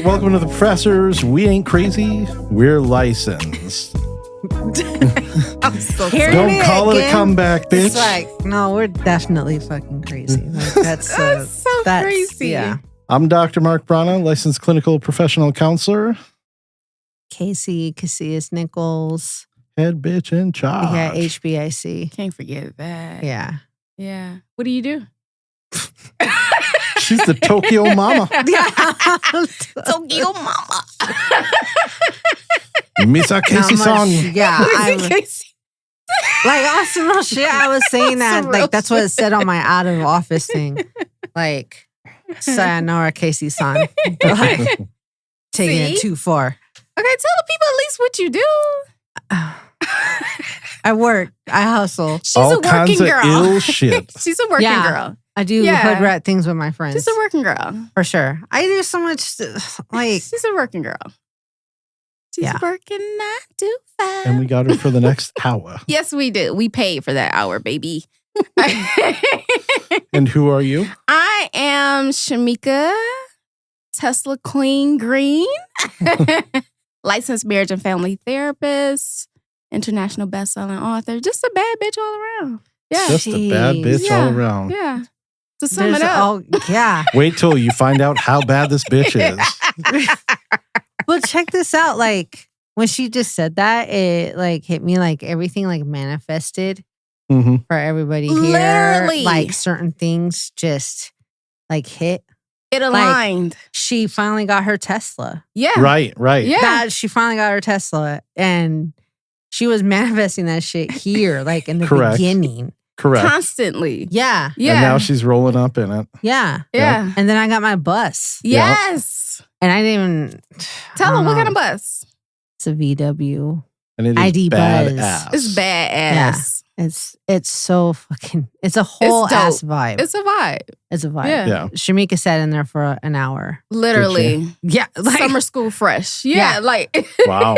welcome to the Professors. We ain't crazy. We're licensed. I'm so Don't call it a comeback, bitch. It's like, no, we're definitely fucking crazy. Like, that's so crazy. Yeah. I'm Dr. Mark Brana, licensed clinical professional counselor. Casey Casillas Nichols. Head bitch in charge. Yeah, HBIC. Can't forget that. Yeah. Yeah. What do you do? She's the Tokyo mama. Tokyo mama. Misa Casey-san. Yeah. Like, awesome real shit. I was saying that. Like, that's what it said on my out of office thing. Like, sayonara Casey-san. Like, taking it too far. Okay, tell the people at least what you do. I work. I hustle. She's All a working kinds of girl. ill shit. She's a working girl. I do hood rat things with my friends. She's a working girl. For sure. I do so much, like... She's a working girl. She's working 9 to 5. And we got her for the next hour. Yes, we do. We paid for that hour, baby. And who are you? I am Shameka, Tesla Queen Green, licensed marriage and family therapist, international best-selling author, just a bad bitch all around. Yeah. Just a bad bitch all around. Yeah. To sum it up. Wait till you find out how bad this bitch is. Well, check this out. Like, when she just said that, it like hit me like everything like manifested for everybody here. Literally. Like certain things just like hit. It aligned. Like, she finally got her Tesla. Yeah. Right. Yeah. She finally got her Tesla. And she was manifesting that shit here, like in the beginning. Correct. Constantly. Yeah. And now she's rolling up in it. Yeah. Yeah. And then I got my bus. Yes. And I didn't even... Tell them, what kind of bus? It's a VW. And it is ID badass. Buzz. It's badass. Yeah. It's so fucking... It's a whole ass vibe. It's a vibe. It's a vibe. Yeah. Shameka sat in there for an hour. Literally. Yeah. Like, summer school fresh. Yeah. Like... Wow.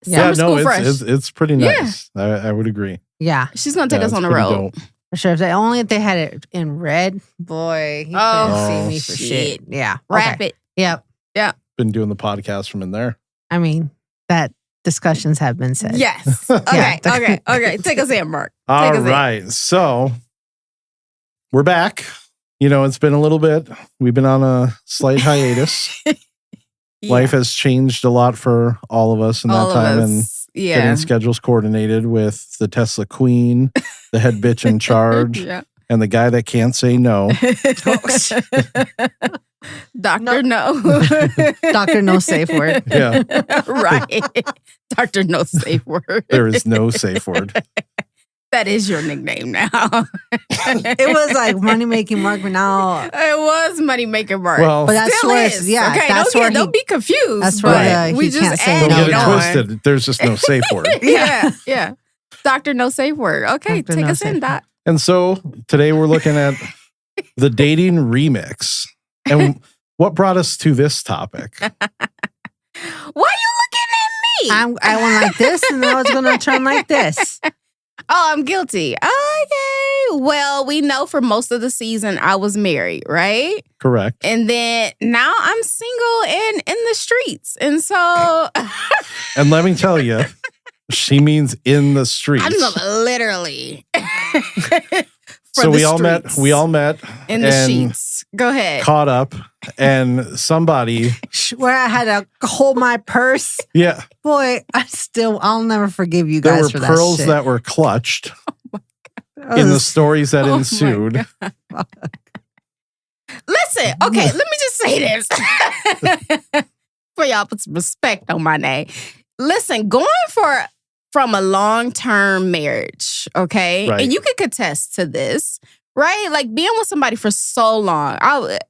Summer school fresh. It's pretty nice. I would agree. Yeah. She's going to take us on the road. Dope. For sure. If they had it in red, boy, you couldn't see me for shit. Yeah. Wrap it. Yep. Yeah. Been doing the podcast from in there. I mean, that discussions have been said. Yes. Okay. Okay. Take us in, Mark. All right. So we're back. You know, it's been a little bit. We've been on a slight hiatus. Life has changed a lot for all of us in that time. And getting schedules coordinated with the Tesla Queen, the head bitch in charge, and the guy that can't say no. Doctor No. Doctor No safe word. Yeah. Right. Doctor No safe word. There is no safe word. That is your nickname now. It was like money making Mark, but now it was money making Mark. Well, but that's still where is. Okay, don't be confused. That's where we he just can't say added no. Don't get it on. twisted. There's just no safe word. Yeah. Doctor No safe word. Okay, Dr. take No us in, Doc. And so today we're looking at the dating remix. And what brought us to this topic? Why are you looking at me? I went like this, and now it's going to turn like this. Oh, I'm guilty. Okay. Well, we know for most of the season I was married, right? Correct. And then now I'm single and in the streets. And so... And let me tell you, she means in the streets. I'm literally... So we all met in the sheets. Go ahead. Caught up, and somebody where I had to hold my purse. Yeah. Boy, I'll never forgive you guys for that. There were pearls shit. that were clutched in the stories that ensued. Listen, okay, let me just say this. For y'all put some respect on my name. Listen, going from a long-term marriage, okay? Right. And you can contest to this, right? Like being with somebody for so long.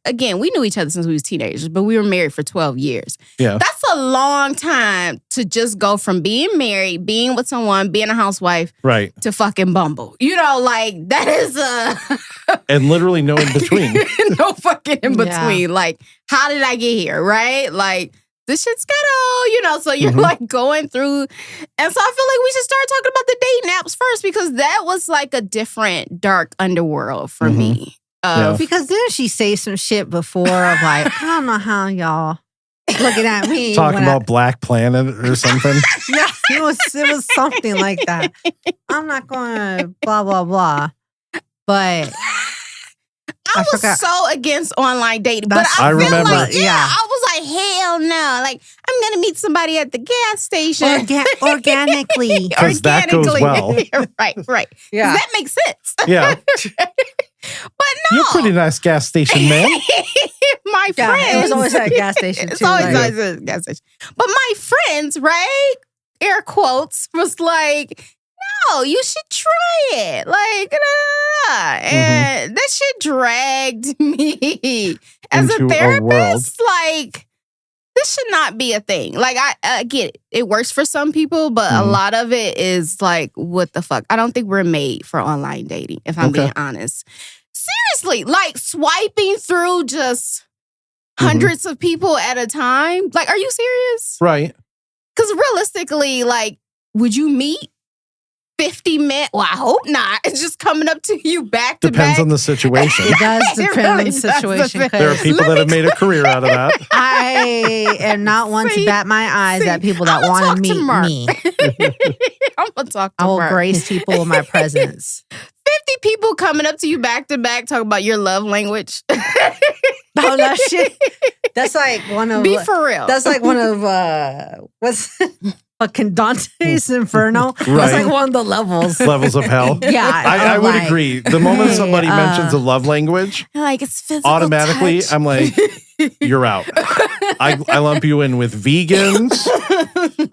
Again, we knew each other since we was teenagers, but we were married for 12 years. Yeah. That's a long time to just go from being married, being with someone, being a housewife, right, to fucking Bumble. You know, like that is and literally no in between. No fucking in between. Yeah. Like, how did I get here, right? Like, this shit's ghetto, so you're like going through. And so I feel like we should start talking about the dating apps first, because that was like a different dark underworld for me. Because didn't she say some shit before of like, I don't know how y'all looking at me. Talking when about Black Planet or something. Yeah, it was something like that. I'm not going to blah, blah, blah. But I was forgot. so against online dating, but That's- I I feel remember. like, Yeah. I was like, hell no. Like, I'm going to meet somebody at the gas station. Organically. 'Cause that goes well. right. Yeah. That makes sense. Yeah. But no. You're a pretty nice gas station man. My Yeah, friends. it was always at a gas station, It's too, always like- always at a gas station. But my friends, right? Air quotes, was like, no, you should try it. Like, da, da, da, da. And that shit dragged me as Into a a therapist. Like, this should not be a thing. Like, I get it. It works for some people, but a Mhm. lot of it is like, what the fuck? I don't think we're made for online dating, if I'm Okay. being honest. Seriously, like swiping through just hundreds of people at a time. Like, are you serious? Right. Because realistically, like, would you meet 50 men? Well, I hope not. It's just coming up to you back to Depends back. on the situation. It does It depend on really the does situation. depend. There are 'cause people that have made a career out of that. I am not one to See, bat my eyes at people that I'ma want talk to to meet Mark. me. I'm gonna talk to I will Mark. grace people with my presence. 50 people coming up to you back to back talking about your love language. Oh, that shit. That's like one of Be for real. that's like one of what's fucking Dante's Inferno. That's Right. like one of the levels. Levels of hell. Yeah, I I'm would like, agree. The moment hey, somebody mentions a love language, like, it's physical automatically touch. I'm like, you're out. I lump you in with vegans,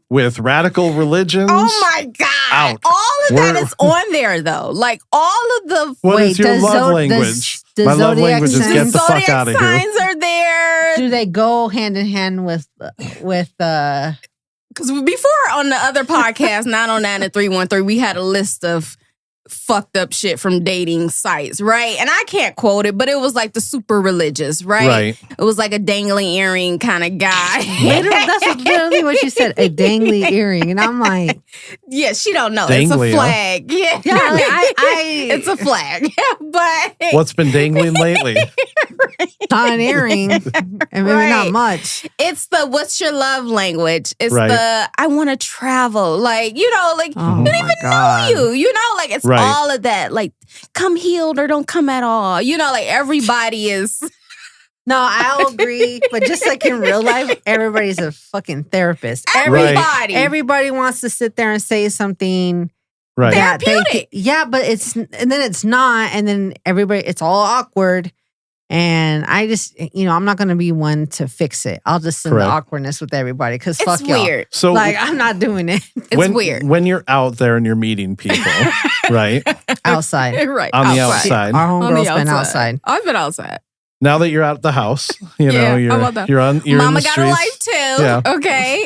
with radical religions. Oh my God. Out. All of that We're- is on there though. Like all of the What Wait, is your does love zo- language? does My love zodiac language is signs- get the fuck zodiac out of here. signs are there. Do they go hand in hand with Because before on the other podcast, 909 and 313, we had a list of fucked up shit from dating sites, right? And I can't quote it, but it was like the super religious, right? Right. It was like a dangling earring kind of guy. that's literally what you said, a dangly earring. And I'm like, Yeah, she don't know. Dangly, it's a flag. Yeah, yeah, like, I it's a flag. but What's been dangling lately? not an earring, and maybe Right. not much. it's the what's your love language? It's Right. the I want to travel. Like, you know, like Oh you don't my even God. know you know, like it's Right. all of that. Like, come healed or don't come at all. You know, like everybody is No, I'll agree. But just like in real life, everybody's a fucking therapist. everybody. Everybody wants to sit there and say something Right. that they Therapeutic. yeah, but and then it's not, and then everybody, it's all awkward. And I just, I'm not going to be one to fix it. I'll just send Correct. the awkwardness with everybody because fuck It's y'all. weird. So Like, I'm not doing it It's weird. when you're out there and you're meeting people, right? outside. Right. On the outside. Our On the homegirl's been outside. I've been outside. Now that you're out the house, you know, Yeah, how about that? you're in Mama the got streets. a life too. Yeah. Okay.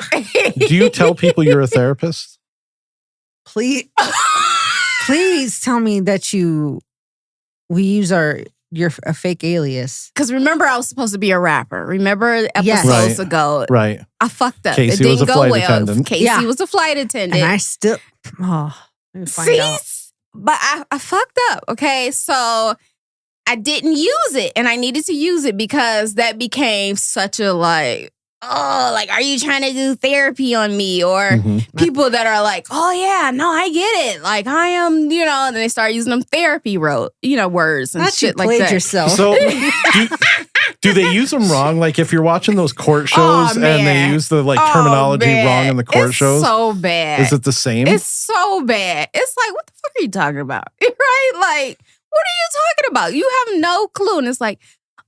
Do you tell people you're a therapist? Please tell me that we use a fake alias. Because remember, I was supposed to be a rapper. Remember Yes. episodes Right. ago? Right. I fucked up. Casey it was didn't a go flight well. attendant. Casey Yeah. was a flight attendant. And I still, let me find See, out. but I fucked up. Okay, so I didn't use it, and I needed to use it because that became such a like, are you trying to do therapy on me? Or Mhm. people that are like, oh yeah, no, I get it. Like I am, and then they start using them therapy words and Not you shit like played that. yourself. So do they use them wrong? Like if you're watching those court shows and they man. use the Oh, terminology man. wrong in the court It's shows, so bad. is it the same? It's so bad. It's like, what the fuck are you talking about? Right? Like, what are you talking about? You have no clue. And it's like,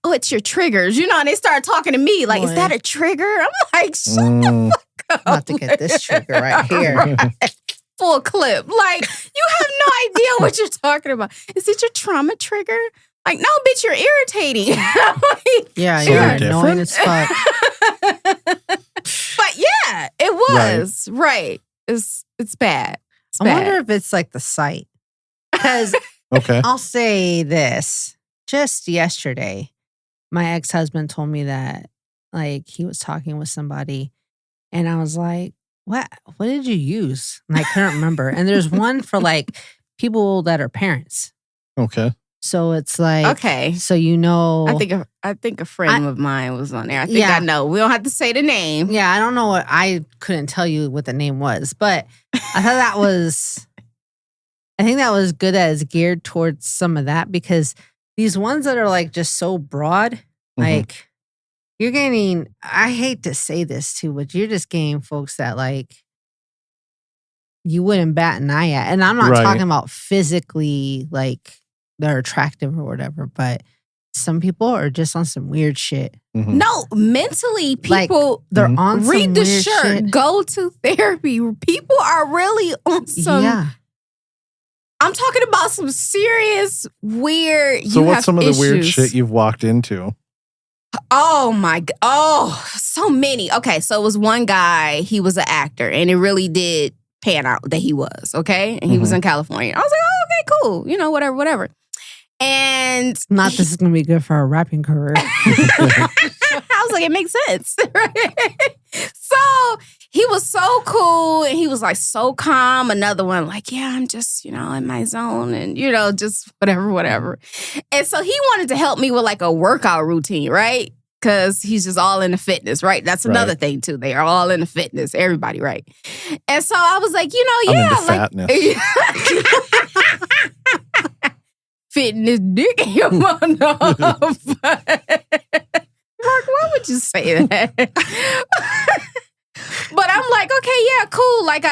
oh, it's your triggers. And they start talking to me like, is Boy. that a trigger? I'm like, shut Mm, up. I'm about to get this trigger right here. Right. Full clip. Like, you have no idea what you're talking about. Is it your trauma trigger? Like, no, bitch, you're irritating. Like, Yeah, So you're they're annoying different? as fuck. but yeah, it was. Right. It's bad. It's I bad. wonder if it's like the site. Because okay. I'll say this. Just yesterday, my ex-husband told me that like he was talking with somebody and I was like, what did you use? And I couldn't remember. And there's one for like people that are parents. Okay. So it's like, okay. So you know, I think a friend of mine was on there. I think I know. We don't have to say the name. Yeah, I don't know what I couldn't tell you what the name was, but I thought that was. I think that was good as geared towards some of that because these ones that are like just so broad, like you're getting. I hate to say this too, but you're just getting folks that like you wouldn't bat an eye at, and I'm not talking about physically like. They're attractive or whatever, but some people are just on some weird shit. No, mentally, people like, they're on read some the weird shirt, shit. go to therapy. People are really on some. Yeah, I'm talking about some serious weird. So what's some of the weird shit you've walked into? Oh my god! Oh, so many. Okay, so it was one guy. He was an actor, and it really did pan out that he was okay, and he was in California. I was like, oh, okay, cool. You know, whatever. And not this is gonna be good for a rapping career. I was like, it makes sense. Right? So he was so cool and he was like so calm. Another one, like, yeah, I'm just, in my zone and, just whatever. And so he wanted to help me with like a workout routine, right? Because he's just all into fitness, right? That's another thing too. They are all into fitness, everybody, right? And so I was like, I'm into fatness. Fitness dick in your mouth. Mark, why would you say that? But I'm like, okay, yeah, cool. Like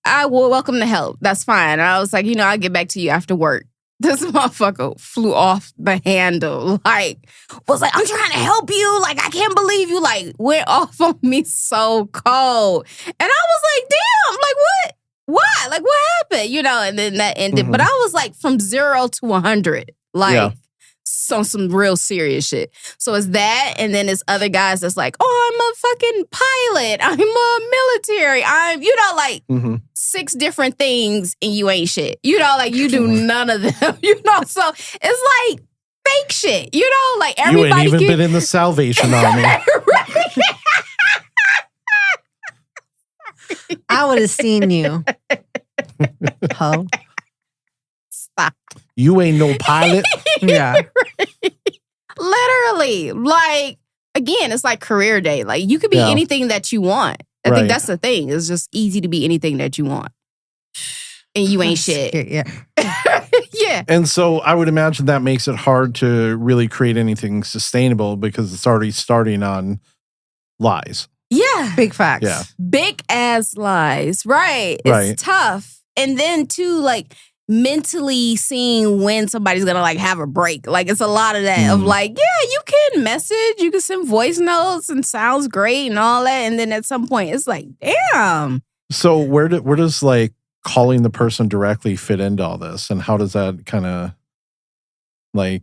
I will welcome the help. That's fine. And I was like, I'll get back to you after work. This motherfucker flew off the handle. Like, was like, I'm trying to help you. Like, I can't believe you. Like, went off on me so cold. And I was like, damn, like what? Why? Like, what happened? And then that ended. But I was like from 0 to 100. Like, some real serious shit. So it's that. And then there's other guys that's like, oh, I'm a fucking pilot. I'm a military. I'm, like 6 different things and you ain't shit. Like you do none of them. So it's like fake shit. Like everybody. You ain't even been in the Salvation Army. I would have seen you. Ho. Stop. You ain't no pilot. Yeah. Literally. Like, again, it's like career day. Like, you could be anything that you want. I think that's the thing. It's just easy to be anything that you want. And you ain't shit. Yeah. Yeah. And so I would imagine that makes it hard to really create anything sustainable because it's already starting on lies. Yeah. Big facts. Yeah. Big ass lies. Right. It's tough. And then, too, like, mentally seeing when somebody's gonna like have a break. Like it's a lot of that of like, yeah, you can message, you can send voice notes and sounds great and all that. And then at some point it's like, damn. So where does like calling the person directly fit into all this? And how does that kind of like,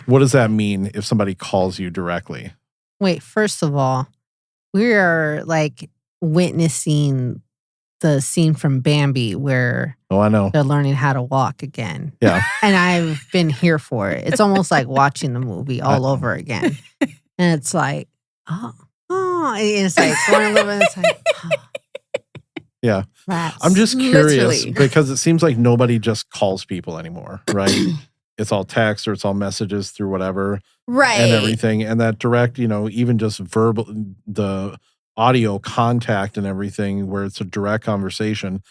what does that mean if somebody calls you directly? Wait, first of all, we are like witnessing the scene from Bambi where I know they're learning how to walk again. Yeah. And I've been here for it. It's almost like watching the movie all over again. And it's like, oh. And it's like going a little bit, it's like, oh. Yeah. Rats. I'm just curious Literally. because it seems like nobody just calls people anymore, right? It's all text or it's all messages through whatever. Right. And everything. And that direct, even just verbal, the audio contact and everything where it's a direct conversation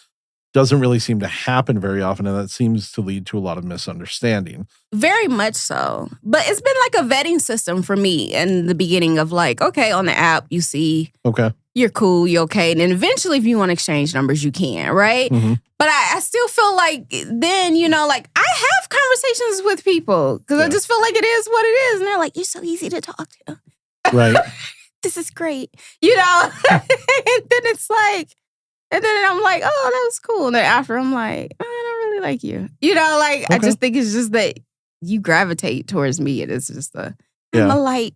doesn't really seem to happen very often. And that seems to lead to a lot of misunderstanding. Very much so. But it's been like a vetting system for me in the beginning of like, okay, on the app, you see, Okay. you're cool, you're okay. And then eventually if you want to exchange numbers, you can, right? Mm-hmm. But I still feel like then, like I have conversations with people because I just feel like it is what it is. And they're like, you're so easy to talk to. Right. This is great. And then it's like, and then I'm like, oh, that was cool. And then after I'm like, I don't really like you. I just think it's just that you gravitate towards me. And it's just I'm a light.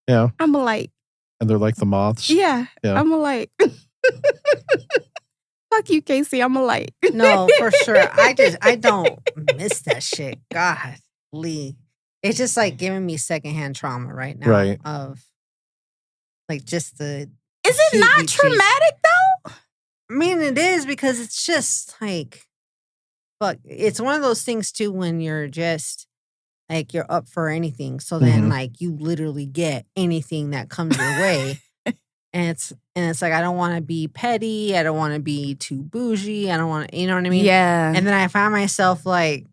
Yeah. I'm a light. And they're like the moths. Yeah. Yeah. I'm a light. Fuck you, Casey. I'm a light. No, for sure. I don't miss that shit. God, Lee. It's just like giving me secondhand trauma right now. Right. Of like just the. Is it not heebie-jeebies. traumatic though? I mean, it is because it's just like fuck. It's one of those things too when you're just like you're up for anything. So then like you literally get anything that comes your way. And it's like I don't want to be petty. I don't want to be too bougie. I don't want to, you know what I mean? Yeah. And then I found myself like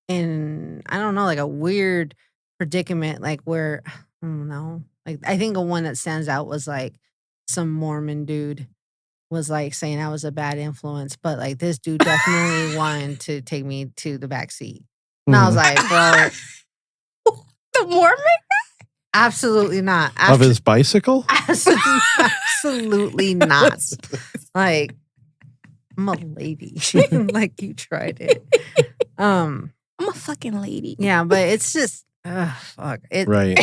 in, I don't know, like a weird predicament, like where, I don't know. Like I think the one that stands out was like some Mormon dude was like saying I was a bad influence, but like this dude definitely wanted to take me to the back seat. And I was like, bro. The Mormon? Absolutely not. Of his bicycle? Absolutely not. Like, I'm a lady. Like, you tried it. I'm a fucking lady. Yeah, but it's just, fuck. Right.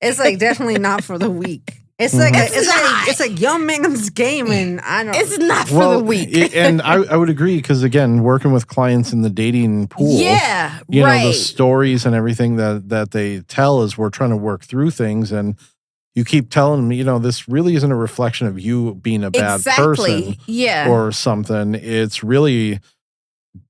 It's like definitely not for the weak. It's like it's like young man's game, and I don't. It's not for the weak. And I would agree because again, working with clients in the dating pool, yeah, you know, the stories and everything that they tell is we're trying to work through things, and you keep telling them, you know, this really isn't a reflection of you being a bad person, or something. It's really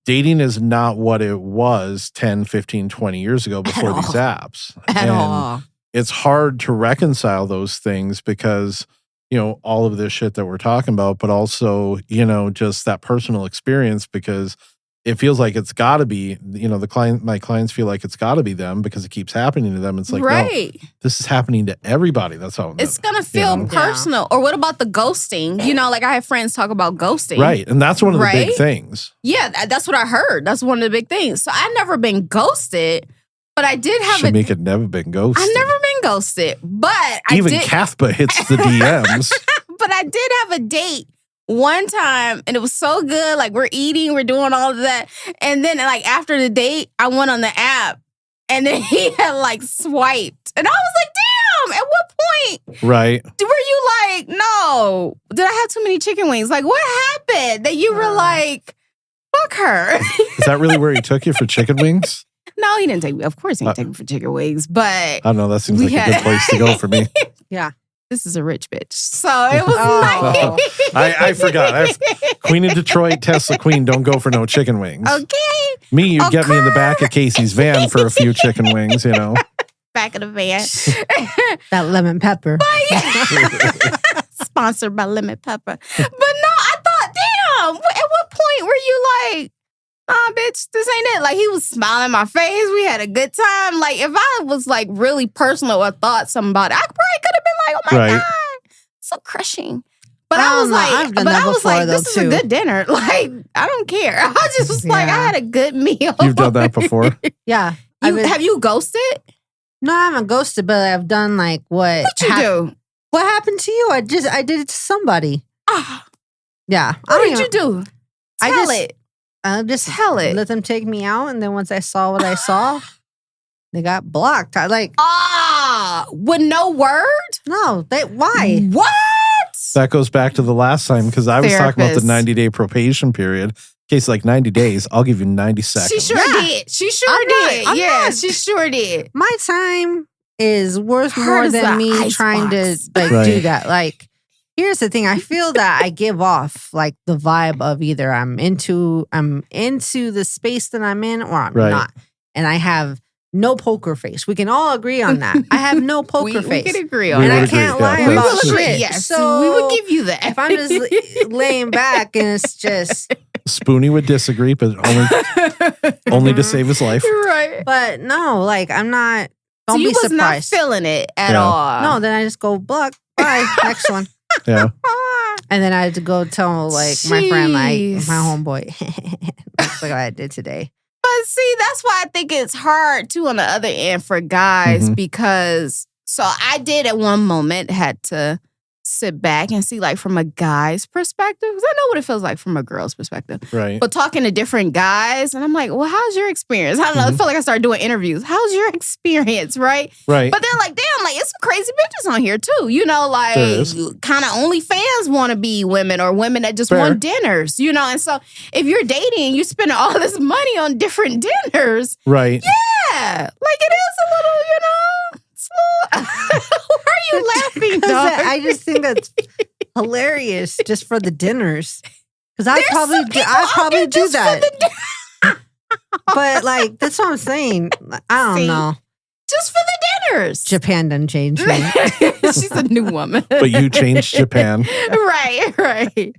dating is not what it was 10, 15, 20 years ago before these apps. At all. It's hard to reconcile those things because, you know, all of this shit that we're talking about, but also, you know, just that personal experience because it feels like it's got to be, you know, my clients feel like it's got to be them because it keeps happening to them. It's like, no, this is happening to everybody. That's how it's going to feel personal. Or what about the ghosting? You know, like I have friends talk about ghosting. Right. And that's one of the big things. Yeah, that's what I heard. That's one of the big things. So I've never been ghosted. But I did have Shameka had never been ghosted. I've never been ghosted, but even Cathba hits the DMs. But I did have a date one time, and it was so good. Like we're eating, we're doing all of that, and then like after the date, I went on the app, and then he had like swiped, and I was like, "Damn! At what point? Right? Were you like, no? Did I have too many chicken wings? Like what happened that you were like, fuck her?" Is that really where he took you for chicken wings? No, he didn't take me. Of course, he didn't take me for chicken wings, but I don't know. That seems like a good place to go for me. Yeah. This is a rich bitch. So it was nice. I forgot. Queen of Detroit, Tesla Queen, don't go for no chicken wings. Okay. Me, you'd get me in the back of Casey's van for a few chicken wings, you know. Back of the van. That lemon pepper. Sponsored by Lemon Pepper. But no, I thought, damn, at what point were you like, bitch, this ain't it. Like, he was smiling in my face. We had a good time. Like, if I was, like, really personal or thought something about it, I probably could have been like, oh, my God. So crushing. But I was like, this is a good dinner. Like, I don't care. I just was like, I had a good meal. You've done that before? Yeah. Have you ghosted? No, I haven't ghosted, but I've done, like, what you do? What happened to you? I did it to somebody. Yeah. What did you do? Tell it. I'll just tell it. Let them take me out, and then once I saw what I saw, they got blocked. I like with no word? No, why? What? That goes back to the last time because I was talking about the 90-day probation period. Case like 90 days, I'll give you 90 seconds. She sure did. She sure did. She sure did. My time is worth more than me trying to do that. Like, here's the thing. I feel that I give off like the vibe of either I'm into the space that I'm in or I'm not. And I have no poker face. We can all agree on that. I have no poker face. We can agree on that. And I can't lie about shit. Yes, so we would give you that. If I'm just laying back and it's just... Spoonie would disagree, but only to save his life. Right. But no, like I'm not... Don't you be surprised. not feeling it at all. No, then I just go, block. Bye. Next one. Yeah. And then I had to go tell like my friend, like my homeboy, that's like what I did today. But see, that's why I think it's hard too on the other end for guys because so I did at one moment had to sit back and see like from a guy's perspective because I know what it feels like from a girl's perspective. Right. But talking to different guys and I'm like, well, how's your experience? I don't know. I feel like I started doing interviews. How's your experience? Right. Right. But they're like, damn, like it's some crazy bitches on here too. You know, like kind of only fans want to be women or women that just want dinners, you know? And so if you're dating, you spend all this money on different dinners. Right. Yeah. Like it is a little, you know. Why are you laughing, dog? I just think that's hilarious just for the dinners. Because I'd probably do that. But like, that's what I'm saying. I don't know. Just for the dinners. Japan done changed me. She's a new woman. But you changed Japan. Right.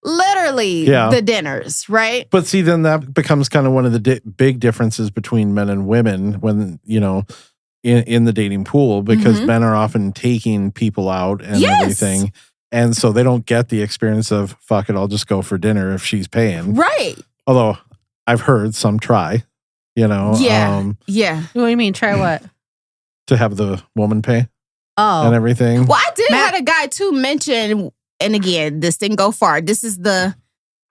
Literally the dinners, right? But see, then that becomes kind of one of the big differences between men and women when, in the dating pool, because men are often taking people out and everything. And so they don't get the experience of, fuck it, I'll just go for dinner if she's paying. Right. Although I've heard some try, Yeah. What do you mean? Try what? to have the woman pay Oh. and everything. Well, I did have a guy too mention, and again, this didn't go far. This is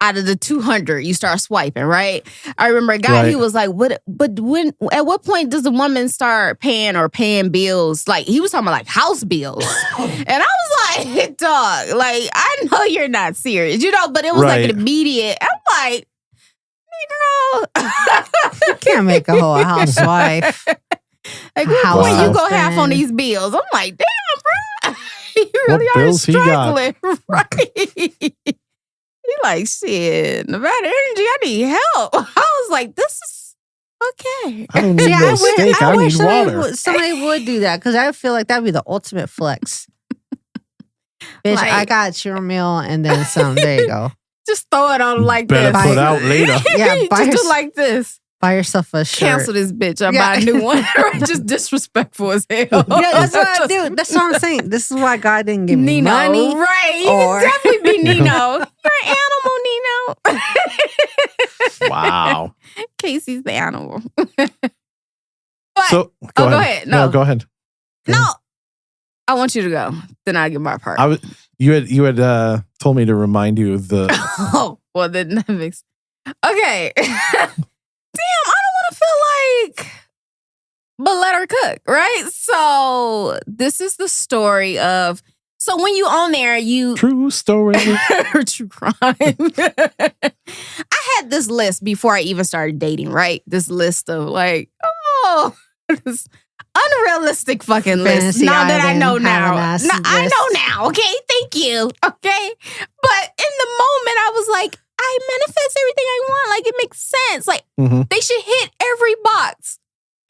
out of the 200, you start swiping, right? I remember a guy, he was like, at what point does a woman start paying bills? Like, he was talking about like house bills. And I was like, dog, like, I know you're not serious, but it was like an immediate, I'm like, hey, girl. You can't make a whole housewife. Like, when you go half on these bills, I'm like, damn, bro. You really are struggling, right? He like, shit, Nevada Energy, I need help. I was like, this is okay. I don't need no steak, I need water. Somebody would do that because I feel like that'd be the ultimate flex. Bitch, like, I got your meal and then some. There you go. Just throw it on like better this. Put out later. Yeah, just do like this. Buy yourself a shirt. Cancel this bitch. I'll buy a new one. Just disrespectful as hell. Yeah, that's what I do. That's what I'm saying. This is why God didn't give me money. Right. You definitely be Nino. You're an animal, Nino. Wow. Casey's the animal. So, go ahead. No, go ahead. No. I want you to go. Then I'll get my part. You had told me to remind you of the... Oh, well, then that makes... Okay. Damn, I don't want to feel like... But let her cook, right? So this is the story of... So when you on there, you... True story. True crime. I had this list before I even started dating, right? This list of like, this unrealistic fucking list. Now that I know now. I know now, okay? Thank you, okay? But in the moment, I was like, I manifest everything I want. Like, it makes sense. Like, they should hit every box.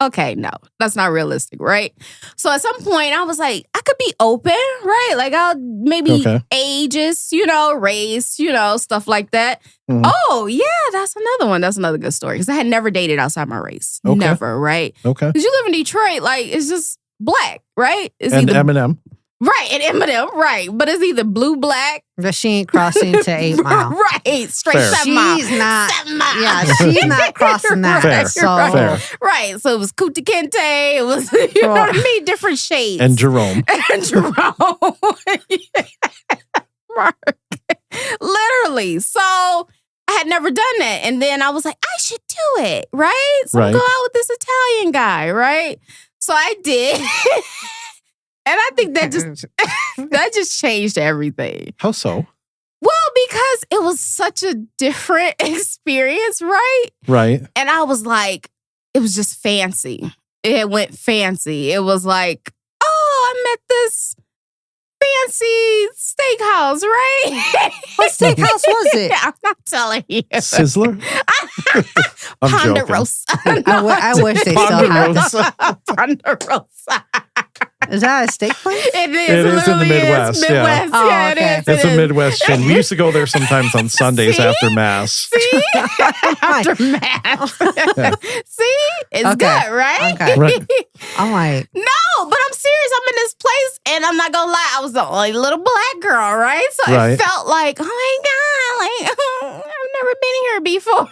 Okay, no, that's not realistic, right? So at some point, I was like, I could be open, right? Like, I'll maybe ages, race, stuff like that. Oh, yeah, that's another one. That's another good story. Because I had never dated outside my race. Okay. Never, right? Okay. Because you live in Detroit, like, it's just black, right? It's and Eminem. Right, and Eminem, right. But it's either blue, black. But she ain't crossing to 8 Mile. Right, straight 7 Mile. She's not. 7 Mile. Yeah, she's not crossing that. Fair. So. Fair. Right, so it was Kuta Kente. It was, you know what I mean? Different shades. And Jerome. Mark. Literally. So I had never done that. And then I was like, I should do it, right? So I'm going out with this Italian guy, right? So I did. And I think that just changed everything. How so? Well, because it was such a different experience, right? Right. And I was like, it was just fancy. It went fancy. It was like, oh, I met this fancy steakhouse, right? What steakhouse was it? I'm not telling you. Sizzler? Ponderosa. I wish they still had this. Ponderosa. Is that a steak place? It is. It is in the Midwest. Midwest. Yeah, okay. it is. It's a Midwest chain. We used to go there sometimes on Sundays after Mass. See? After Mass. See? It's good, right? Okay. Right. I'm like... No, but I'm serious. I'm in this place, and I'm not going to lie. I was the only little black girl, right? So it felt like, oh my God, like, I've never been here before,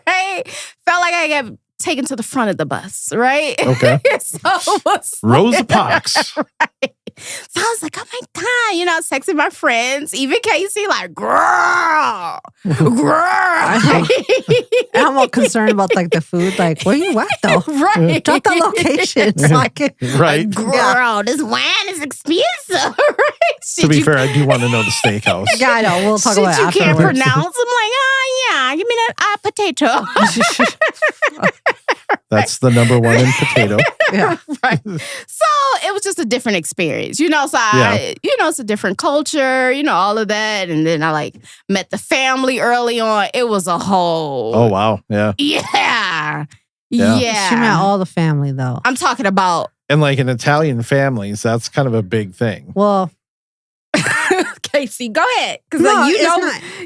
right? Felt like I got taken to the front of the bus, right? Okay. So it was Rosa Parks. Right. So I was like, oh my God, I was texting my friends, even Casey, like, girl. I'm more concerned about like the food. Like, where you at though? Right. Drop the location so I can. Right. Girl, this wine is expensive. Right? To be fair, I do want to know the steakhouse. Yeah, I know. We'll talk about it you can't afterwards. pronounce. I'm like, oh yeah, give me that potato. That's the number one in potato. Yeah. Right. So it was just a different experience, you know. So it's a different culture, you know, all of that. And then I like met the family early on. It was a whole. Oh wow, yeah. Yeah. She met all the family though. I'm talking about. And like in Italian families, that's kind of a big thing. Well, Casey, go ahead. Because no, you know,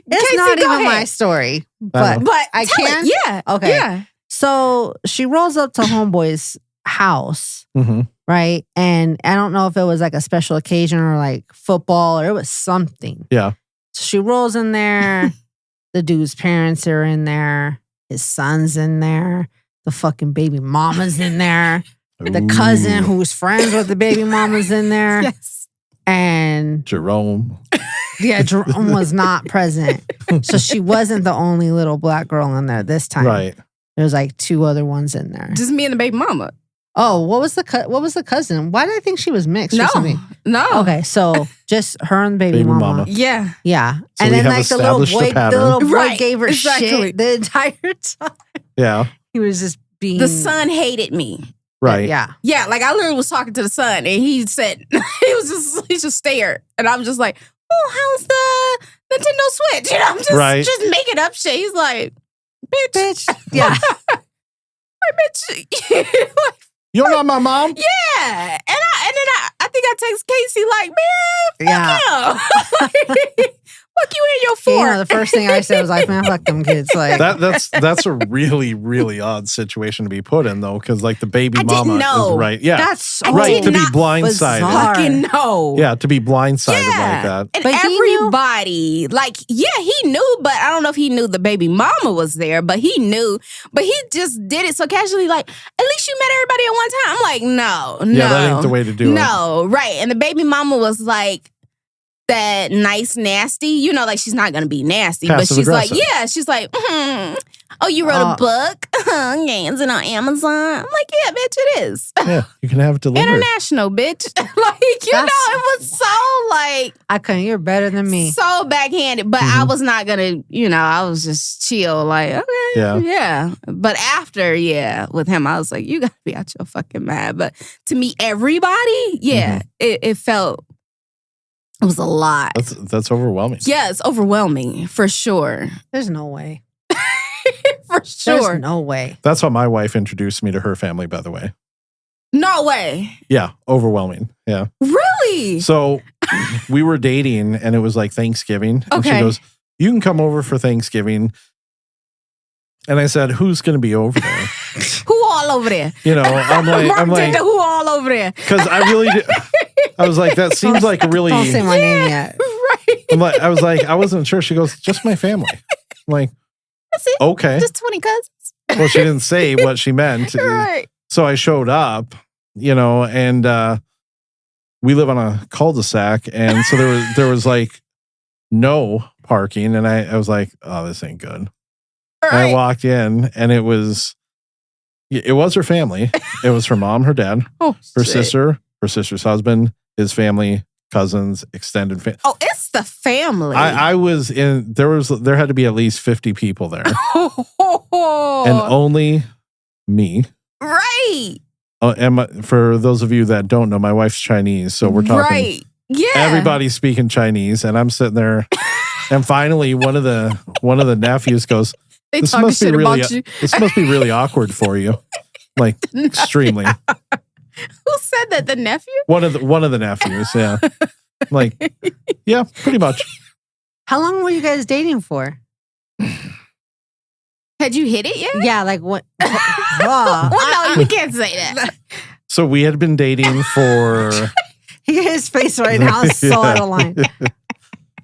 it's not even my story. But I can. Yeah. Okay. Yeah. So she rolls up to homeboy's house, Mm-hmm. right? And I don't know if it was like a special occasion or like football or it was something. Yeah. So she rolls in there. The dude's parents are in there. His son's in there. The fucking baby mama's in there. The cousin who's friends with the baby mama's in there. Yes. And Jerome. yeah, Jerome was not present. So she wasn't the only little black girl in there this time. Right. There was like two other ones in there. Just me and the baby mama. Oh, what was the cousin? Why did I think she was mixed or something? No. Okay, so just her and baby mama. Yeah. Yeah. So and we then have like the little established boy Right, gave her exactly. shit the entire time. Yeah. He was just being The son hated me. Right. Yeah. Yeah, like I literally was talking to the son and he said, he just stared. And I was just like, oh, how's the Nintendo Switch? You know, I'm just making up shit. He's like, bitch. Yeah. Like, bitch. You're not my mom? Yeah. And then I think I text Casey like, man, fuck you. Fuck you in your fork. You know, the first thing I said was like, man, fuck them kids. Like That's a really, really odd situation to be put in though, because like the baby I mama didn't know. is right. Yeah. that's so right. To be not blindsided. bizarre. Fucking no. Yeah, to be blindsided like that. And But he everybody, like, yeah, he knew, but I don't know if he knew the baby mama was there, but he knew. But he just did it so casually, like, at least you met everybody at one time. I'm like, no. Yeah, that ain't the way to do it. No, right. And the baby mama was like, that nice, nasty, you know, like she's not gonna be nasty, but she's like, yeah, she's like, oh, you wrote a book? Yeah, is it on Amazon? I'm like, yeah, bitch, it is. Yeah, you can have it delivered. International, bitch. Like, you know, it was so like, I couldn't. You're better than me. so backhanded, but I was not gonna, you know, I was just chill, like, okay, yeah. But after, with him, I was like, you gotta be out your fucking mind. But to meet everybody, it felt. It was a lot. That's overwhelming. Yeah, it's overwhelming for sure. There's no way. For sure. There's no way. That's how my wife introduced me to her family, by the way. No way. Yeah, overwhelming. Yeah. Really? So we were dating and it was like Thanksgiving. And she goes, you can come over for Thanksgiving. And I said, who's going to be over there? Who all over there? You know, I'm like, who all over there? because I really did. I was like, that seems like a really. Don't say my name yet. Right. I was like, I wasn't sure. She goes, just my family. I'm like, That's it. okay. Just 20 cousins. Well, she didn't say what she meant. Right. So I showed up, you know, and we live on a cul-de-sac. And so there was like no parking. And I was like, oh, this ain't good. Right. And I walked in and it was her family. It was her mom, her dad, her sister, her sister's husband, his family, cousins, extended family. Oh, it's the family. I was in, there had to be at least 50 people there. And only me. Right. And for those of you that don't know, my wife's Chinese. So we're talking. Right. Yeah. Everybody's speaking Chinese. And I'm sitting there. And finally, one of the nephews goes, this must be really awkward for you. Like, extremely. Who said that? The nephew? One of the nephews, yeah. Like, yeah, pretty much. How long were you guys dating for? Had you hit it yet? Yeah, like what? Well, no, we can't say that. So we had been dating for his face right now is so out of line.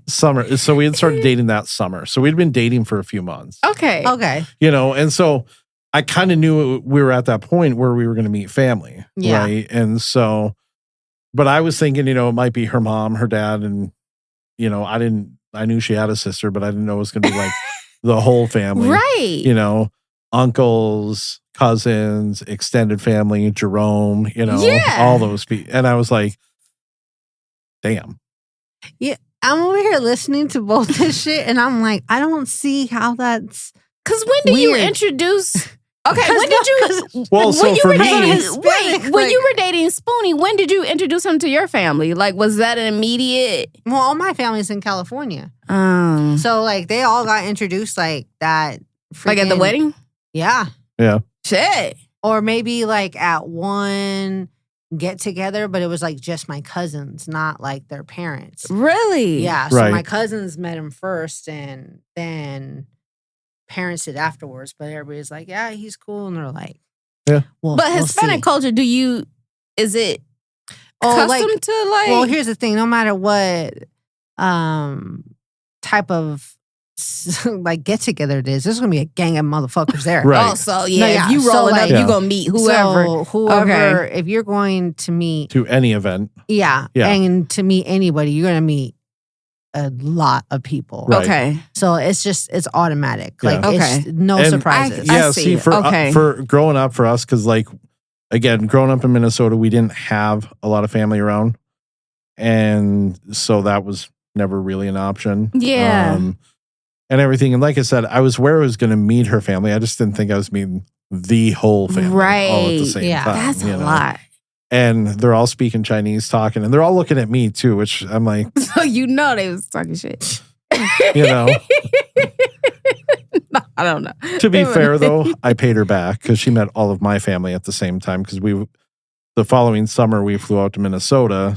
Summer. So we had started dating that summer. So we'd been dating for a few months. Okay. You know, and so I kind of knew we were at that point where we were going to meet family. Yeah. Right. And so, but I was thinking, you know, it might be her mom, her dad, and, you know, I knew she had a sister, but I didn't know it was going to be like the whole family. Right. You know, uncles, cousins, extended family, Jerome, you know, all those people. And I was like, damn. Yeah. I'm over here listening to both this shit, and I'm like, I don't see how that's. Because when do you introduce Okay, when did you? Well, so when you for were me- dating, Hispanic, when like- you were dating Spoonie, when did you introduce him to your family? Like, was that an immediate? Well, all my family's in California. So, So, like, they all got introduced like that. like at the freaking- wedding? Yeah. Shit. Or maybe like at one get together, but it was like just my cousins, not like their parents. Really? Yeah. So Right. my cousins met him first and then parents did afterwards. But everybody's like, yeah, he's cool. And they're like, Yeah. Well, But we'll Hispanic see. culture, is it Oh, custom like, to like? well, here's the thing. No matter what type of like get together it is, there's gonna be a gang of motherfuckers there. Right. Oh, so yeah, No, yeah. if you So, rolling like- up, Yeah. you gonna meet whoever. So whoever, Okay. if you're going to meet, To any event. yeah, Yeah. and to meet anybody, you're gonna meet a lot of people. Right. Okay. So it's automatic. Yeah. Like it's no And surprises. I Yeah, see. see, for Okay. for growing up for us, because like again, growing up in Minnesota, we didn't have a lot of family around, and so that was never really an option. Yeah. And everything. And like I said, I was where I was going to meet her family. I just didn't think I was meeting the whole family all at the Right. same Yeah. time. That's you a know? lot. And they're all speaking Chinese, talking, and they're all looking at me too, which I'm like, So you know they was talking shit. you know. No, I don't know. To be fair, though, I paid her back because she met all of my family at the same time. Because the following summer, we flew out to Minnesota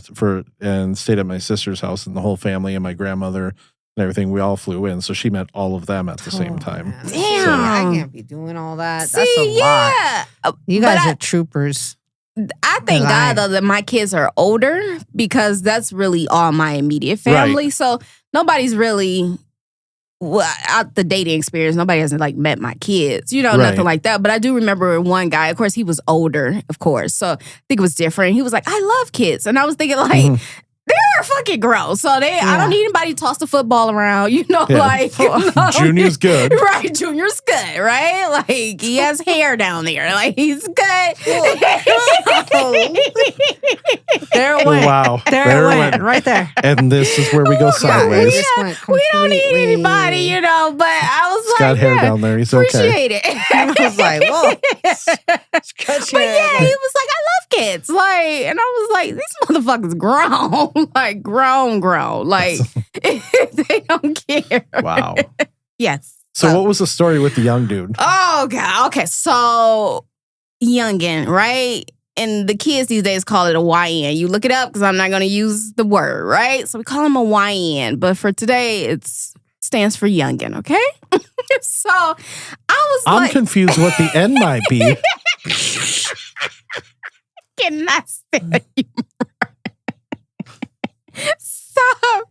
and stayed at my sister's house, and the whole family and my grandmother and everything, we all flew in. So she met all of them at the same time. Man. Damn. I can't be doing all that. See, That's a lot. yeah. You But guys I- are troopers. I thank Right. God though that my kids are older because that's really all my immediate family. So nobody's really out the dating experience. Nobody hasn't like met my kids, Right. nothing like that. But I do remember one guy. Of course, he was older. Of course, so I think it was different. He was like, "I love kids," and I was thinking like. Mhm. They're fucking gross. So I don't need anybody to toss the football around, Yeah. like Junior's good. Right, Junior's good, right? Like he has hair down there. Like he's good. There it Oh, went. wow. There it went. Right there. And this is where we go Yeah, sideways. it just went We don't need completely- anybody, but I was He's like, got hair yeah, down there. He's okay. appreciate it. I was like, whoa. But yeah, he was like, I love kids. Like, and I was like, these motherfuckers grown. Like grown. Like they don't care. Wow. Yes. So what was the story with the young dude? Oh God. Okay. So youngin, right? And the kids these days call it a YN. You look it up because I'm not going to use the word, right? So we call him a YN, but for today it stands for youngin. Okay. So I was I'm like, confused what the N might be. cannot stand you. Stop.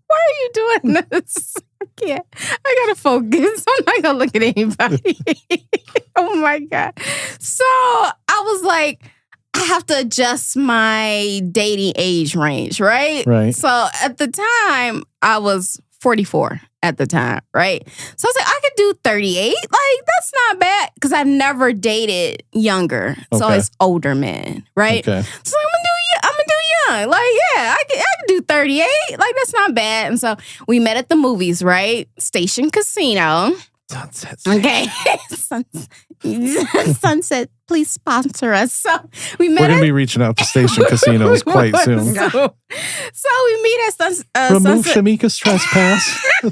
Why are you doing this? I can't. I gotta focus. I'm not gonna look at anybody. Oh my God. So I was like, I have to adjust my dating age range, right? Right. So at the time, I was 44 at the time, right? So I was like, I could do 38. Like, that's not bad because I've never dated younger. So Okay. it's older men, right? Okay. So I'm gonna do young. Like, yeah, I can do 38. Like, that's not bad. And so we met at the movies, right? Station Casino. Sunset. Okay. Sunset, please sponsor us. So we met We're going at to be reaching out to station casinos quite soon. So we meet at Remove Sunset. Shameka's trespass. I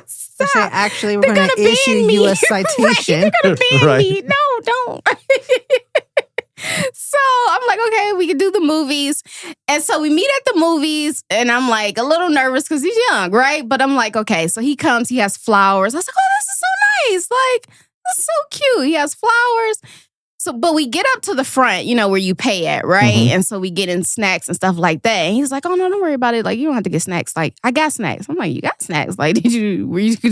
say, Stop. actually, we're They're going to gonna ban issue me. you a Right, citation. they're gonna ban Right. me. No, don't. So I'm like, okay, we can do the movies. And so we meet at the movies, and I'm like a little nervous because he's young, right? But I'm like, okay, so he comes, he has flowers. I was like, oh, this is so nice. Like, this is so cute. He has flowers. So, but we get up to the front, where you pay at, right? Mhm. And so we get in snacks and stuff like that. And he's like, oh, no, don't worry about it. Like, you don't have to get snacks. Like, I got snacks. I'm like, you got snacks? Like, did you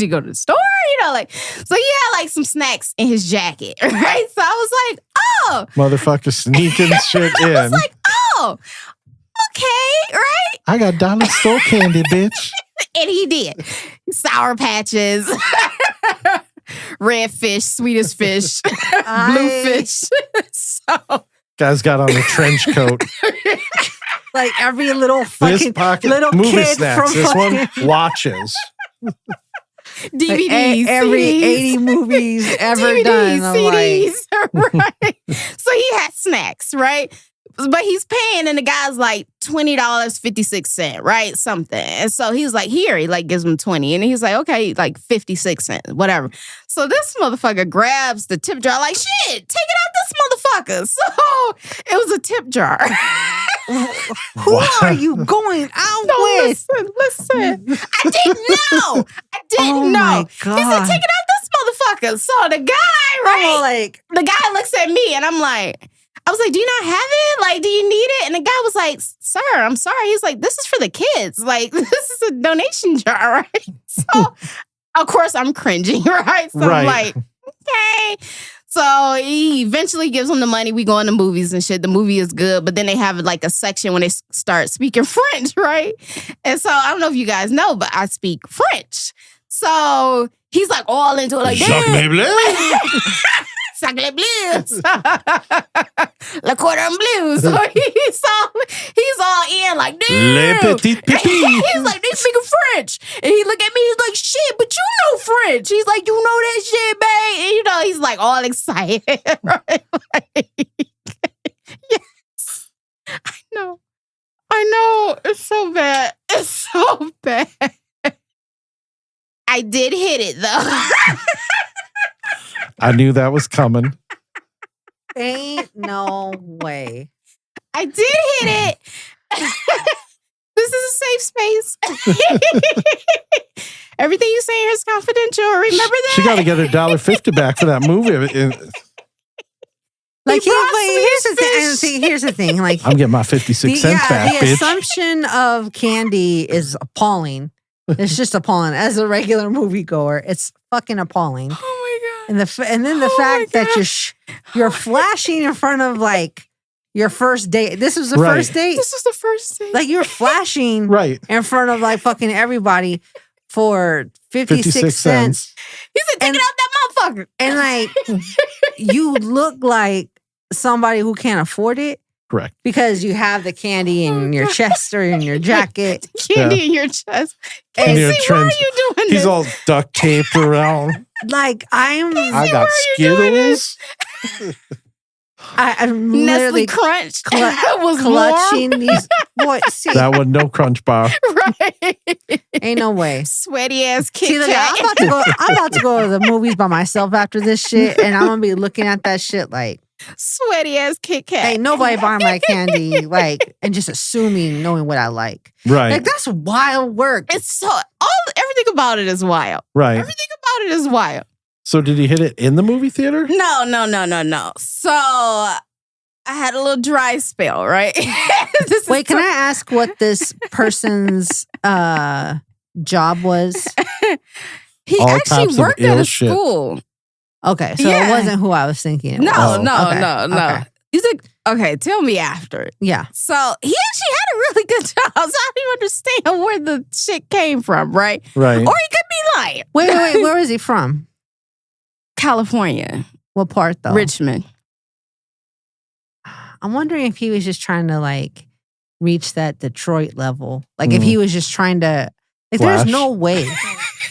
go to the store? So he had like some snacks in his jacket, right? So I was like, oh. Motherfucker sneaking shit I in. was like, oh, okay, right? I got dollar store candy, bitch. And he did. Sour Patches, red fish, sweetest fish, blue fish. So Guy's got on a trench coat. Like every little This fucking pocket little movie kid snacks. from This one fucking- watches. DVDs, Like, every CDs. 80 movies ever DVDs, done. I'm like, CDs, right? So he had snacks, right? But he's paying, and the guy's like $20.56, right? Something. And so he's like, here, he like gives him 20. And he's like, okay, like 56 cents, whatever. So this motherfucker grabs the tip jar, like, shit, take it out this motherfucker. So it was a tip jar. who are you going out with? Listen. I didn't know. Oh know. my He said, God. take it out this motherfucker. So the guy, right? I'm like, The guy looks at me and I'm like, I was like, do you not have it? Like, do you need it? And the guy was like, sir, I'm sorry. He's like, this is for the kids. Like, this is a donation jar, right? So, of course, I'm cringing, right? So I'm like, okay. So he eventually gives him the money. We go in the movies and shit. The movie is good, but then they have like a section when they start speaking French, right? And so I don't know if you guys know, but I speak French. So he's like all into it, like, damn. Sacre blues. Le cordon bleu. So he's all in, like, damn. Les petites pipis. He's like, they speaking French. And he look at me, he's like, shit, but you know French. He's like, you know that shit, babe. And you know, he's like all excited. Right? Like, yes. I know. It's so bad. It's so bad. I did hit it though. I knew that was coming. ain't no way. I did hit it. This is a safe space. Everything you say here is confidential. Remember that? She got to get her $1.50 back for that movie. Like, brought but here's the thing. And see, here's the thing. Like, I'm getting my 56 cents back, the bitch. assumption of candy is appalling. It's just appalling. As a regular moviegoer, it's fucking appalling. Oh my And then the fact that you're flashing in front of like your first date. This was the Right. first date. This was the first thing. Like, you're flashing Right. in front of like fucking everybody for 56 cents. He said, take it out that motherfucker. And like, you look like somebody who can't afford it Correct. because you have the candy in your chest or in your jacket. Candy in your chest. In your Casey, why are trench. you doing He's this? all duct taped around. Like, I'm I got Skittles. I'm Nestle literally Crunch was clutching warm. these. Boy, see, That was no Crunch Bar. Right. ain't no way. Sweaty ass Kit See, look, Kat. I'm about to go to the movies by myself after this shit, and I'm gonna be looking at that shit like, Sweaty ass Kit Kat. ain't nobody buying my candy, like, and just assuming knowing what I like. Right. Like, that's wild work. It's so everything about it is wild. Right. Everything about it is wild. So did he hit it in the movie theater? No. So I had a little dry spell, right? Wait, can I ask what this person's job was? He All actually types of worked at ill a shit. school. Okay, so Yeah. it wasn't who I was thinking it No, was. no. Okay. He's like, okay, tell me after. Yeah. So he actually had a really good job. So I don't even understand where the shit came from, right? Right. Or he could be lying. Wait, where is he from? California, What part though? Richmond. I'm wondering if he was just trying to like reach that Detroit level. Like if he was just trying to like Flash. there's no way.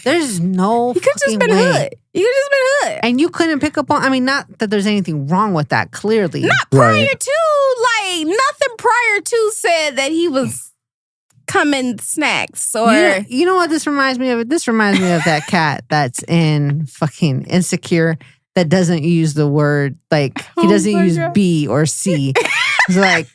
There's no He could have just fucking been way. hood. He could have just been hood. And you couldn't pick up on not that there's anything wrong with that, clearly. Not prior Right. to, like, nothing prior to said that he was coming snacks or. You know what this reminds me of? This reminds me of that cat that's in fucking Insecure that doesn't use the word, like, he Oh doesn't my use God. B or C. It's like,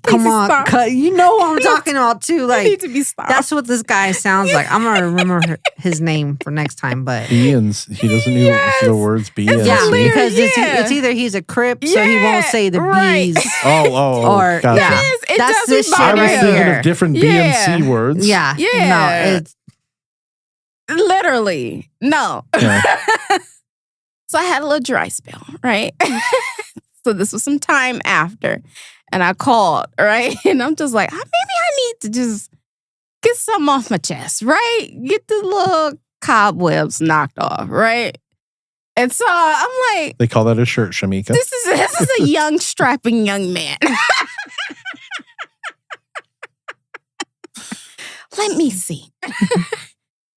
come Casey, on, stop. cut. You know what I'm talking about too. You Like, need to be stopped. that's what this guy sounds like. I'm gonna remember his name for next time, but B and C. He doesn't use the words B and yeah, C. because Yeah. it's either he's a Crip, so he won't say the right. B's. Oh, Or- gotcha. yeah. It That's does this shit I remind was me right of- thinking here. of different B and C words. Yeah, Yeah. No, it's Literally. No. Yeah. So I had a little dry spell, right? So this was some time after. And I called, right? And I'm just like, maybe I need to just get something off my chest, right? Get the little cobwebs knocked off, right? And so I'm like, They call that a shirt, Shameka. this is a young, strapping young man. Let me see.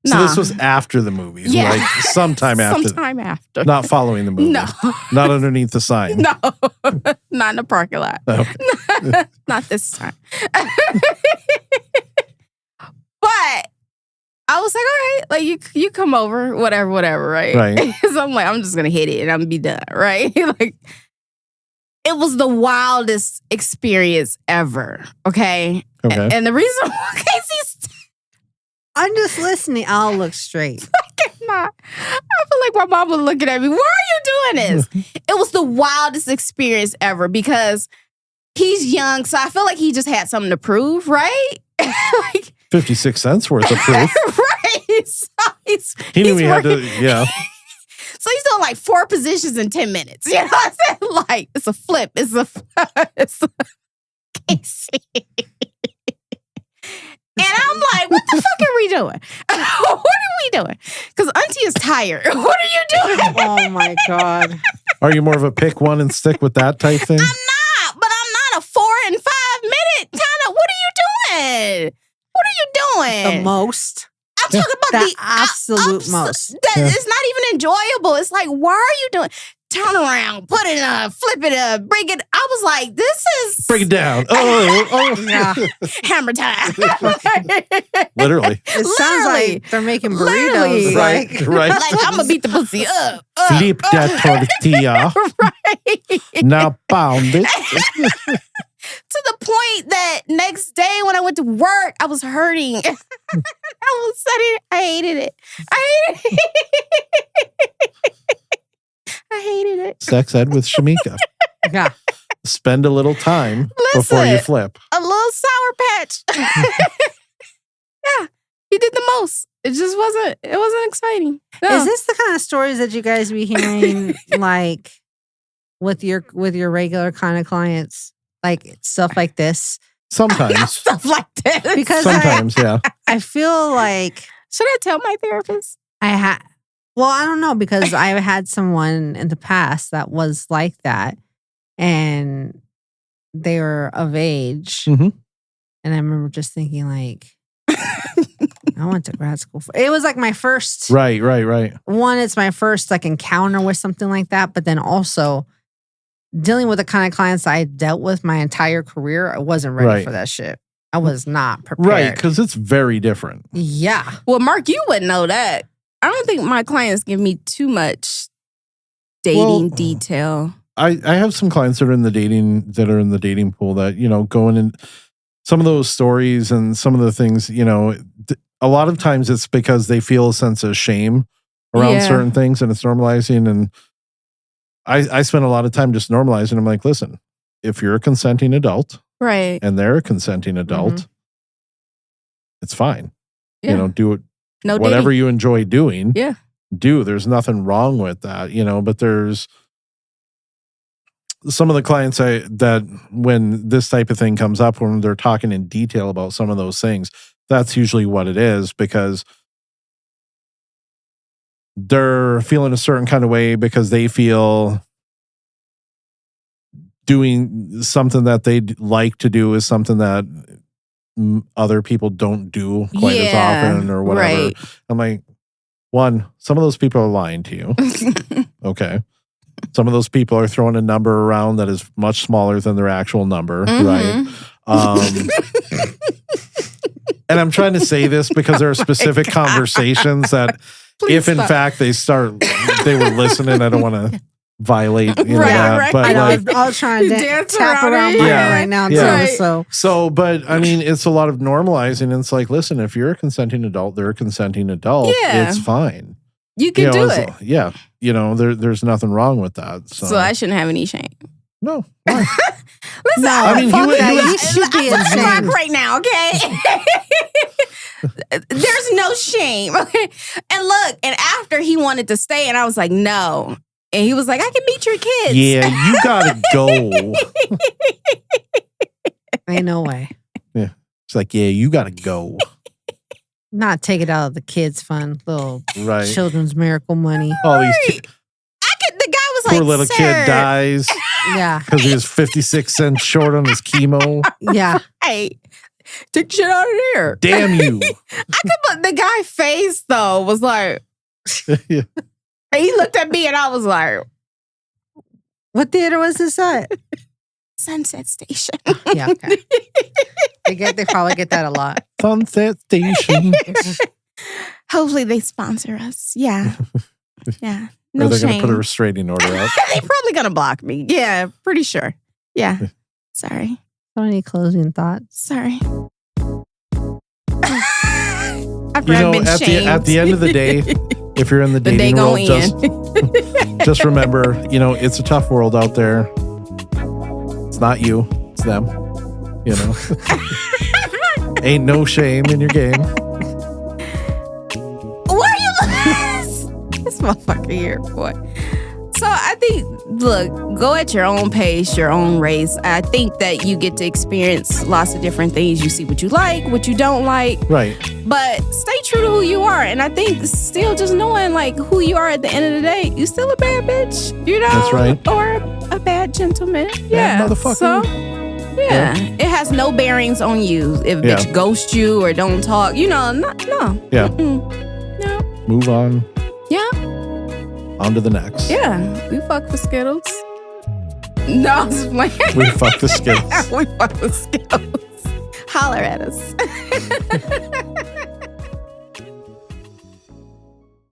So this was after the movie. Yeah. Like sometime after. Sometime after. Not following the movie. No. Not underneath the sign. No. Not in the parking lot. Okay. Not this time. But I was like, all right, like you come over, whatever, right? Right. So I'm like, I'm just gonna hit it and I'm gonna be done, right? Like it was the wildest experience ever. Okay. Okay. And the reason why Casey's I'm just listening. I'll look straight. not, I feel like my mom was looking at me. Why are you doing this? It was the wildest experience ever because he's young, so I feel like he just had something to prove, right? Like 56 cents worth of proof. right. So He knew he had to, working- yeah. So he's doing like 4 positions in 10 minutes. You know what I'm saying? Like, it's a flip. It's a Casey. And I'm like, what the fuck are we doing? What are we doing? Because Auntie is tired. What are you doing? Oh my God. Are you more of a pick one and stick with that type thing? I'm not, but I'm not a 4 and 5 minute kind of, what are you doing? What are you doing? The most. I'm talking about The absolute most. That it's not even enjoyable. It's like, why are you doing? Turn around, put it up, flip it up, bring it. I was like, this is Break it down. Oh. Yeah. hammer time. Literally. It sounds like they're making Literally. burritos. Right. Right. Like I'm gonna beat the pussy up. Flip that tortilla. Right. Now pound it. To the point that next day when I went to work, I was hurting. I was sitting. I hated it. I hated it. Sex ed with Shameka. Yeah. Spend a little time before you Listen. flip. A little sour patch. Yeah, he did the most. It just wasn't. It wasn't exciting. No. Is this the kind of stories that you guys be hearing like with your regular kind of clients? Like stuff like this? Sometimes. stuff like this? Because Sometimes, yeah. I feel like Should I tell my therapist? well, I don't know, because I had someone in the past that was like that, and they were of age. Mhm. And I remember just thinking, like, I went to grad school for it. Was like my first Right. one. It's my first like encounter with something like that. But then also dealing with the kind of clients I dealt with my entire career, I wasn't ready Right. for that shit. I was not prepared. Right. Because it's very different. Yeah. Well, Mark, you wouldn't know that. I don't think my clients give me too much dating Well, detail. I have some clients that are in the dating pool that, going in some of those stories and some of the things, a lot of times it's because they feel a sense of shame around Yeah. certain things and it's normalizing. And I spend a lot of time just normalizing. I'm like, listen, if you're a consenting adult Right. and they're a consenting adult, it's fine. Yeah. Do it. No Whatever dating. you enjoy doing, Yeah. do. There's nothing wrong with that, but there's some of the clients that when this type of thing comes up, when they're talking in detail about some of those things, that's usually what it is, because they're feeling a certain kind of way because they feel doing something that they'd like to do is something that other people don't do quite as often or whatever. Right. I'm like, one, some of those people are lying to you. Okay. Some of those people are throwing a number around that is much smaller than their actual number, right? And I'm trying to say this because there are specific conversations that Please if in stop. fact they were listening, I don't want to violate Right, that. right. But I know. like, I was trying to Dance tap around around it. my Yeah. head right now, Yeah. too. So but I mean, it's a lot of normalizing. And it's like, listen, if you're a consenting adult, they're a consenting adult. Yeah. It's fine. You can do as- it. Yeah. There's nothing wrong with that. So, So I shouldn't have any shame. no. Why? Listen, No, I mean, fuck he that. was- You should be I'm talking ashamed. Mark right now, okay? There's no shame. Okay. And look, and after he wanted to stay, and I was like, no. And he was like, I can meet your kids. Yeah, you gotta go. ain't no way. It's like, yeah, you gotta go. Not take it out of the kids' fun, little Right. children's miracle money. All these The guy was poor like, little sir. kid dies Yeah. because he was 56 cents short on his chemo. Yeah. Hey, take shit out of there. Damn you. But the guy face though was like, Yeah. and he looked at me and I was like, What theater was this at? Sunset Station. Yeah, okay. They probably get that a lot. Sunset Station. Hopefully they sponsor us. Yeah. Yeah. No Or they're going shame. to put a restraining order out. They're probably going to block me. Yeah, pretty sure. Yeah. Sorry. Any closing thoughts? Sorry. After You know, I've been at shamed. the end of the day, if you're in the the day dating world, gonna end. just remember, it's a tough world out there. It's not you, it's them. Ain't no shame in your game. Why are you this motherfucker here, boy? So I think, look, go at your own pace, your own race. I think that you get to experience lots of different things. You see what you like, what you don't like. Right. But stay true to who you are. And I think still just knowing like who you are at the end of the day, you still a bad bitch, That's right. Or a bad gentleman. Bad Yeah. motherfucker. So, yeah. It has no bearings on you. If a bitch ghosts you or don't talk, no. Yeah. No. Move on. Yeah. On to the next. Yeah. We fuck for Skittles. No, I was playing. We fuck the Skittles. We fuck with Skittles. Holler at us.